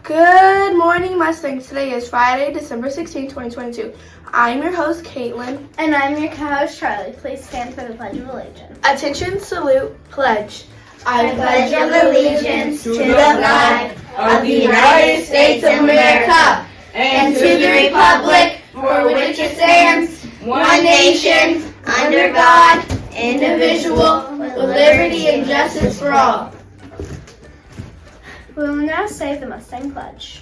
Good morning, Mustangs. Today is Friday, December 16, 2022. I'm your host, Caitlin. And I'm your co-host, Charlie. Please stand for the Pledge of Allegiance. Attention, salute, pledge. I pledge allegiance to the flag of the United States of America and to the republic for which it stands, one nation, under God, indivisible, with liberty and justice for all. We will now say the Mustang Pledge.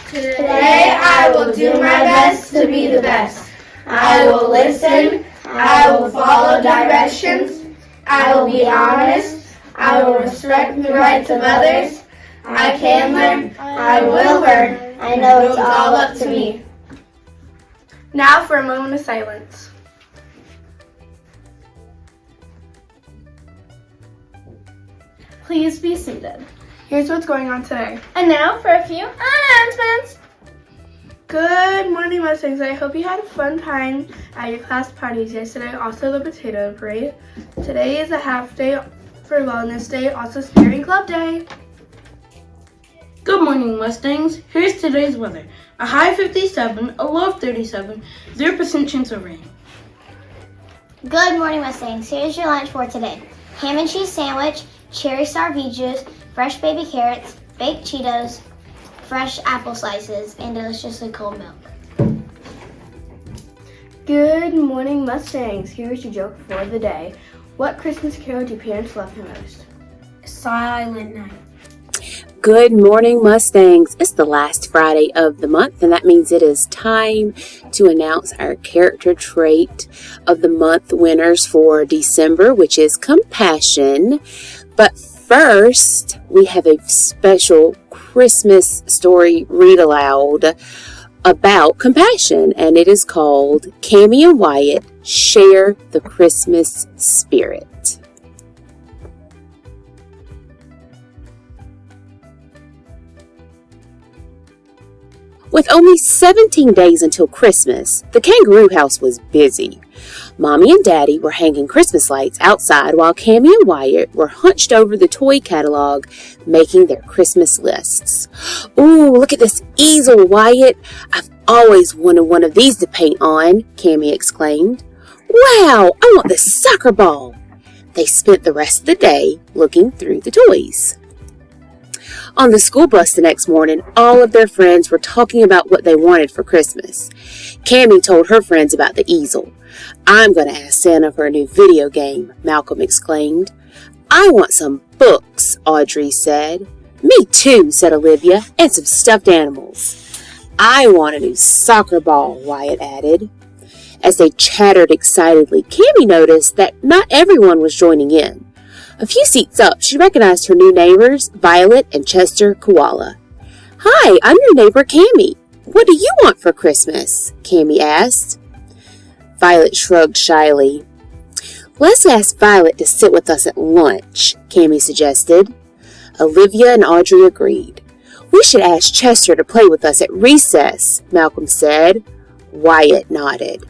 Today I will do my best to be the best. I will listen. I will follow directions. I will be honest. I will respect the rights of others. I can learn. I will learn. I know it's all up to me. Now for a moment of silence. Please be seated. Here's what's going on today. And now for a few announcements. Good morning, Mustangs. I hope you had a fun time at your class parties yesterday, also the potato parade. Today is a half day for Wellness Day, also Spearing Club Day. Good morning, Mustangs. Here's today's weather. A high 57, a low of 37, 0% chance of rain. Good morning, Mustangs. Here's your lunch for today. Ham and cheese sandwich, cherry star juice, fresh baby carrots, baked Cheetos, fresh apple slices, and deliciously cold milk. Good morning, Mustangs. Here's your joke for the day. What Christmas carol do parents love the most? Silent Night. Good morning, Mustangs. It's the last Friday of the month, and that means it is time to announce our character trait of the month winners for December, which is compassion. But first, we have a special Christmas story read aloud about compassion, and it is called Cammie and Wyatt Share the Christmas Spirit. With only 17 days until Christmas, the kangaroo house was busy. Mommy and Daddy were hanging Christmas lights outside while Cammie and Wyatt were hunched over the toy catalog making their Christmas lists. "Ooh, look at this easel, Wyatt. I've always wanted one of these to paint on," Cammie exclaimed. "Wow, I want this soccer ball." They spent the rest of the day looking through the toys. On the school bus the next morning, all of their friends were talking about what they wanted for Christmas. Cammie told her friends about the easel. "I'm going to ask Santa for a new video game," Malcolm exclaimed. "I want some books," Audrey said. "Me too," said Olivia, "and some stuffed animals." "I want a new soccer ball," Wyatt added. As they chattered excitedly, Cammie noticed that not everyone was joining in. A few seats up, she recognized her new neighbors, Violet and Chester Koala. "Hi, I'm your neighbor, Cammie. What do you want for Christmas?" Cammie asked. Violet shrugged shyly. "Let's ask Violet to sit with us at lunch," Cammie suggested. Olivia and Audrey agreed. "We should ask Chester to play with us at recess," Malcolm said. Wyatt nodded.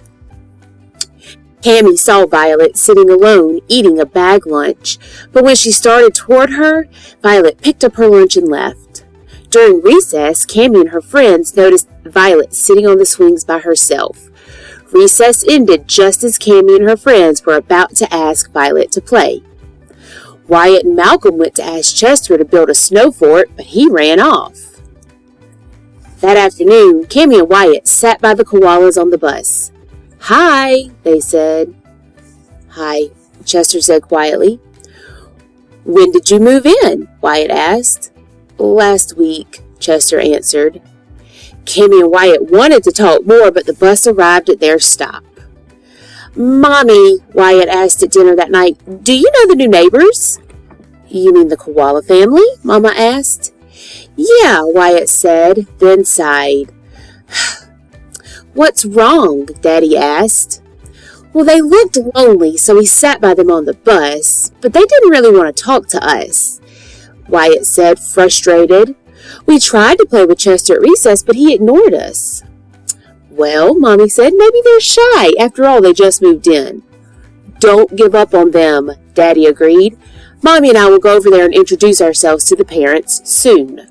Cammie saw Violet sitting alone, eating a bag lunch, but when she started toward her, Violet picked up her lunch and left. During recess, Cammie and her friends noticed Violet sitting on the swings by herself. Recess ended just as Cammie and her friends were about to ask Violet to play. Wyatt and Malcolm went to ask Chester to build a snow fort, but he ran off. That afternoon, Cammie and Wyatt sat by the koalas on the bus. "Hi," they said. "Hi," Chester said quietly. "When did you move in?" Wyatt asked. "Last week," Chester answered. Cammie and Wyatt wanted to talk more, but the bus arrived at their stop. "Mommy," Wyatt asked at dinner that night, "do you know the new neighbors?" "You mean the koala family?" Mama asked. "Yeah," Wyatt said, then sighed. "What's wrong?" Daddy asked. "Well, they looked lonely, so we sat by them on the bus, but they didn't really want to talk to us," Wyatt said, frustrated. "We tried to play with Chester at recess, but he ignored us." "Well," Mommy said, "maybe they're shy. After all, they just moved in." "Don't give up on them," Daddy agreed. Mommy and I will go over there and introduce ourselves to the parents soon.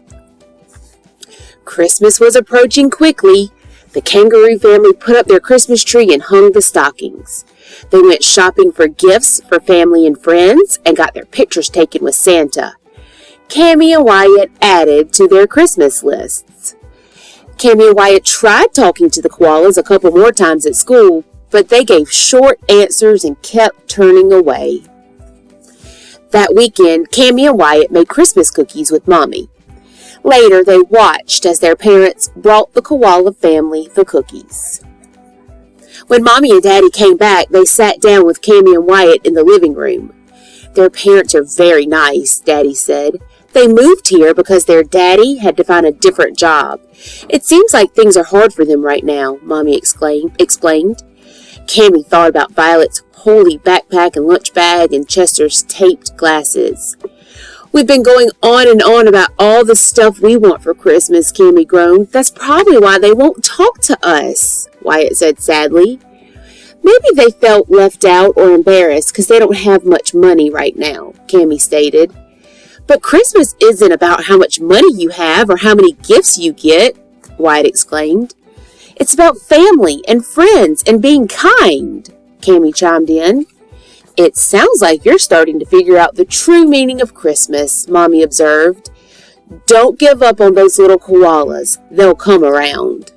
Christmas was approaching quickly. The Kangaroo family put up their Christmas tree and hung the stockings. They went shopping for gifts for family and friends and got their pictures taken with Santa. Cammy and Wyatt added to their Christmas lists. Cammy and Wyatt tried talking to the koalas a couple more times at school, but they gave short answers and kept turning away. That weekend, Cammy and Wyatt made Christmas cookies with Mommy. Later, they watched as their parents brought the koala family the cookies. When Mommy and Daddy came back, they sat down with Cammy and Wyatt in the living room. Their parents are very nice, Daddy said. They moved here because their daddy had to find a different job. It seems like things are hard for them right now, Mommy explained. Cammy thought about Violet's holy backpack and lunch bag and Chester's taped glasses. We've been going on and on about all the stuff we want for Christmas, Cammy groaned. That's probably why they won't talk to us, Wyatt said sadly. Maybe they felt left out or embarrassed because they don't have much money right now, Cammy stated. But Christmas isn't about how much money you have or how many gifts you get, Wyatt exclaimed. It's about family and friends and being kind, Cammy chimed in. It sounds like you're starting to figure out the true meaning of Christmas, Mommy observed. Don't give up on those little koalas. They'll come around.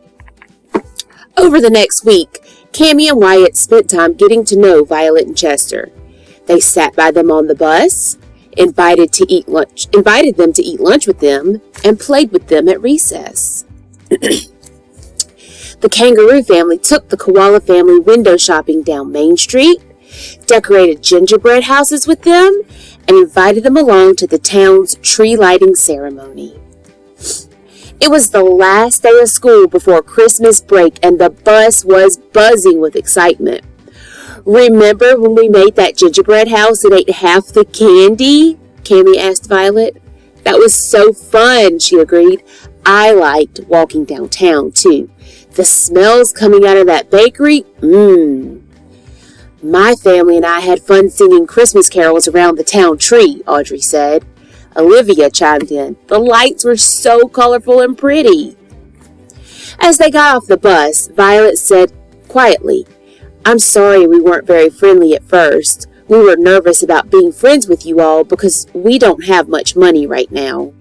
Over the next week, Cammy and Wyatt spent time getting to know Violet and Chester. They sat by them on the bus, invited them to eat lunch with them, and played with them at recess. The Kangaroo family took the koala family window shopping down Main Street, decorated gingerbread houses with them, and invited them along to the town's tree lighting ceremony. It was the last day of school before Christmas break, and the bus was buzzing with excitement. Remember when we made that gingerbread house and ate half the candy? Cammy asked Violet. That was so fun, she agreed. I liked walking downtown, too. The smells coming out of that bakery, My family and I had fun singing Christmas carols around the town tree, Audrey said. Olivia chimed in. The lights were so colorful and pretty. As they got off the bus, Violet said quietly, I'm sorry we weren't very friendly at first. We were nervous about being friends with you all because we don't have much money right now.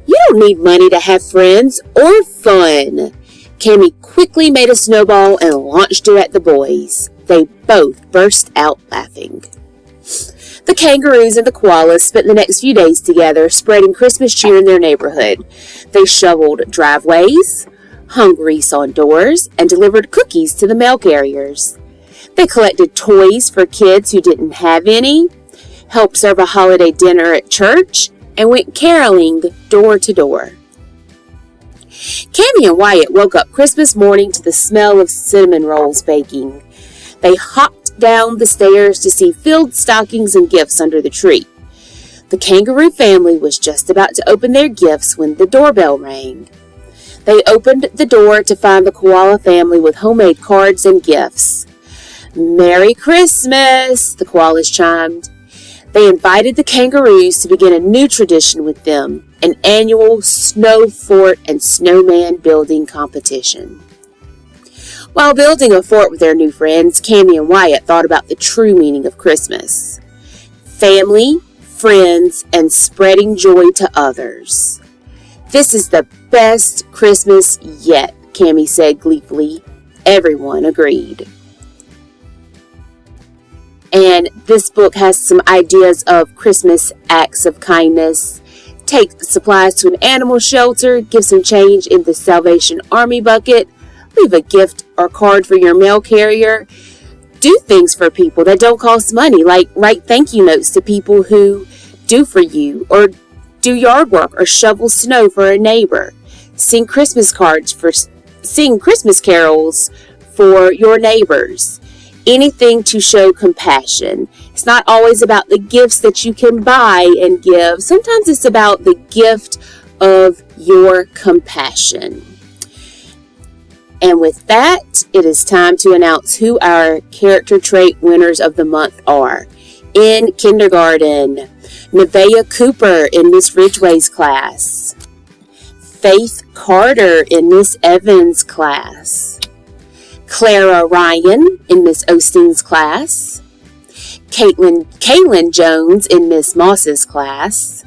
You don't need money to have friends or fun. Cammy quickly made a snowball and launched it at the boys. They both burst out laughing. The kangaroos and the koalas spent the next few days together, spreading Christmas cheer in their neighborhood. They shoveled driveways, hung wreaths on doors, and delivered cookies to the mail carriers. They collected toys for kids who didn't have any, helped serve a holiday dinner at church, and went caroling door to door. Cammy and Wyatt woke up Christmas morning to the smell of cinnamon rolls baking. They hopped down the stairs to see filled stockings and gifts under the tree. The kangaroo family was just about to open their gifts when the doorbell rang. They opened the door to find the koala family with homemade cards and gifts. Merry Christmas, the koalas chimed. They invited the kangaroos to begin a new tradition with them, an annual snow fort and snowman building competition. While building a fort with their new friends, Cammy and Wyatt thought about the true meaning of Christmas. Family, friends, and spreading joy to others. This is the best Christmas yet, Cammy said gleefully. Everyone agreed. And this book has some ideas of Christmas acts of kindness. Take supplies to an animal shelter, give some change in the Salvation Army bucket, leave a gift or card for your mail carrier. Do things for people that don't cost money, like write thank you notes to people who do for you, or do yard work or shovel snow for a neighbor. Sing Christmas carols for your neighbors. Anything to show compassion. It's not always about the gifts that you can buy and give. Sometimes it's about the gift of your compassion. And with that, it is time to announce who our character trait winners of the month are. In kindergarten, Nevaeh Cooper in Miss Ridgway's class. Faith Carter in Miss Evans' class. Clara Ryan in Miss Osteen's class. Kaylin Jones in Miss Moss's class.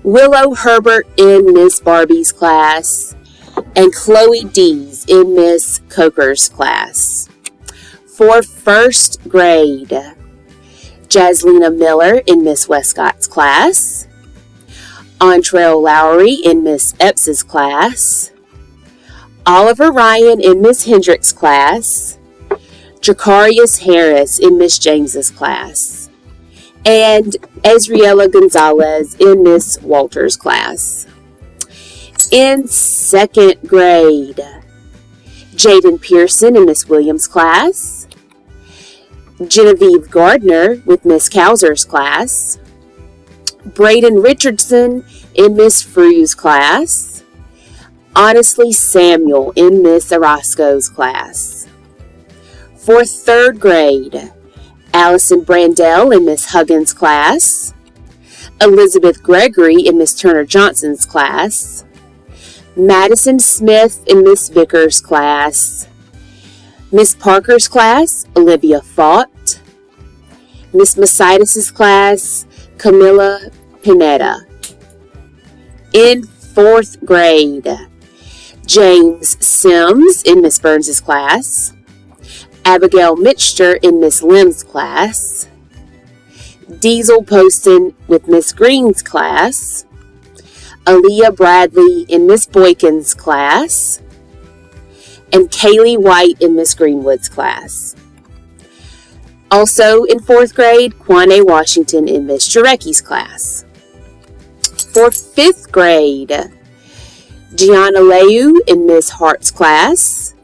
Willow Herbert in Miss Barbie's class. And Chloe Dees in Miss Coker's class. For first grade, Jaslina Miller in Miss Westcott's class. Antrell Lowry in Miss Epps's class. Oliver Ryan in Miss Hendricks' class. Jacarius Harris in Miss James's class. And Ezriela Gonzalez in Miss Walters' class. In second grade, Jaden Pearson in Miss Williams' class. Genevieve Gardner with Miss Cowser's class. Braden Richardson in Miss Frew's class. Honestly Samuel in Miss Orozco's class. For third grade, Allison Brandell in Miss Huggins' class. Elizabeth Gregory in Miss Turner Johnson's class. Madison Smith in Miss Vickers' class. Miss Parker's class, Olivia Fott. Miss Masitas' class, Camilla Pineda. In fourth grade, James Sims in Miss Burns' class. Abigail Mitchter in Miss Lim's class. Diesel Poston with Miss Green's class. Aaliyah Bradley in Miss Boykin's class. And Kaylee White in Miss Greenwood's class. Also in fourth grade, Kwane Washington in Miss Jarecki's class. For fifth grade, Gianna Leu in Miss Hart's class.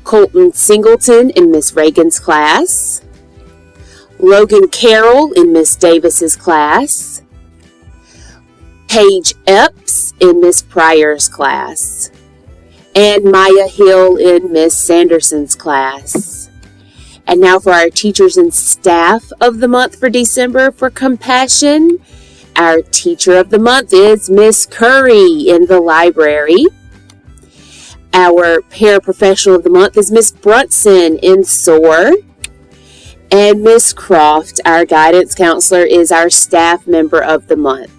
Colton Singleton in Miss Reagan's class. Logan Carroll in Miss Davis's class. Paige Epps in Miss Pryor's class. And Maya Hill in Miss Sanderson's class. And now for our Teachers and Staff of the Month for December for Compassion. Our Teacher of the Month is Miss Curry in the library. Our Paraprofessional of the Month is Miss Brunson in SOAR. And Miss Croft, our Guidance Counselor, is our Staff Member of the Month.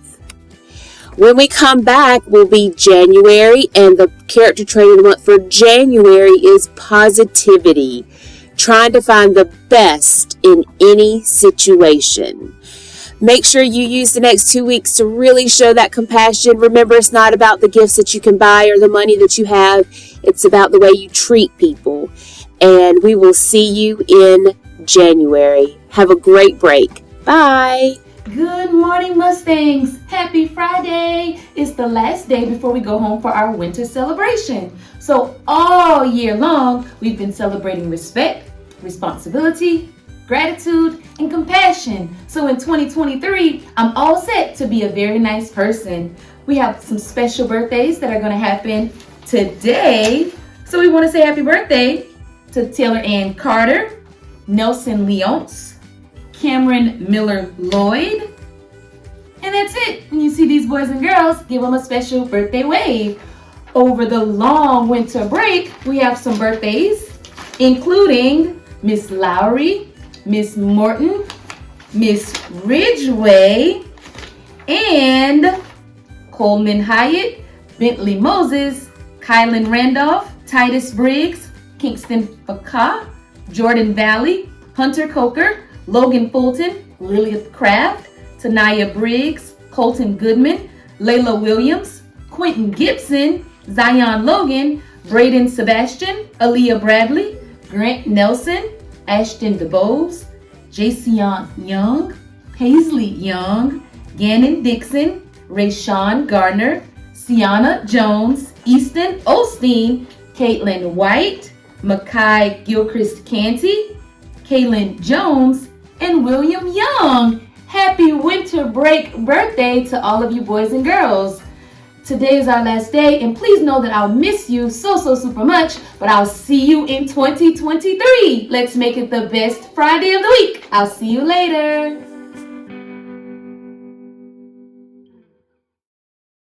When we come back, will be January, and the Character Trait of the Month for January is Positivity. Trying to find the best in any situation. Make sure you use the next 2 weeks to really show that compassion. Remember, it's not about the gifts that you can buy or the money that you have. It's about the way you treat people. And we will see you in January. Have a great break. Bye. Good morning, Mustangs. Happy Friday. It's the last day before we go home for our winter celebration. So all year long, we've been celebrating respect, responsibility, gratitude, and compassion. So in 2023, I'm all set to be a very nice person. We have some special birthdays that are going to happen today. So we want to say happy birthday to Taylor Ann Carter, Nelson Leonce, Cameron Miller Lloyd. And that's it. When you see these boys and girls, give them a special birthday wave. Over the long winter break, we have some birthdays, including Miss Lowry, Miss Morton, Miss Ridgway, and Coleman Hyatt, Bentley Moses, Kylan Randolph, Titus Briggs, Kingston Faca, Jordan Valley, Hunter Coker, Logan Fulton, Lilith Craft, Tanaya Briggs, Colton Goodman, Layla Williams, Quentin Gibson, Zion Logan, Braden Sebastian, Aaliyah Bradley, Grant Nelson, Ashton DeBose, Jason Young, Paisley Young, Gannon Dixon, Rayshawn Gardner, Sienna Jones, Easton Osteen, Caitlin White, Makai Gilchrist Canty, Kaylin Jones, and William Young. Happy winter break birthday to all of you boys and girls. Today is our last day, and please know that I'll miss you so super much, but I'll see you in 2023. Let's make it the best Friday of the week. I'll see you later.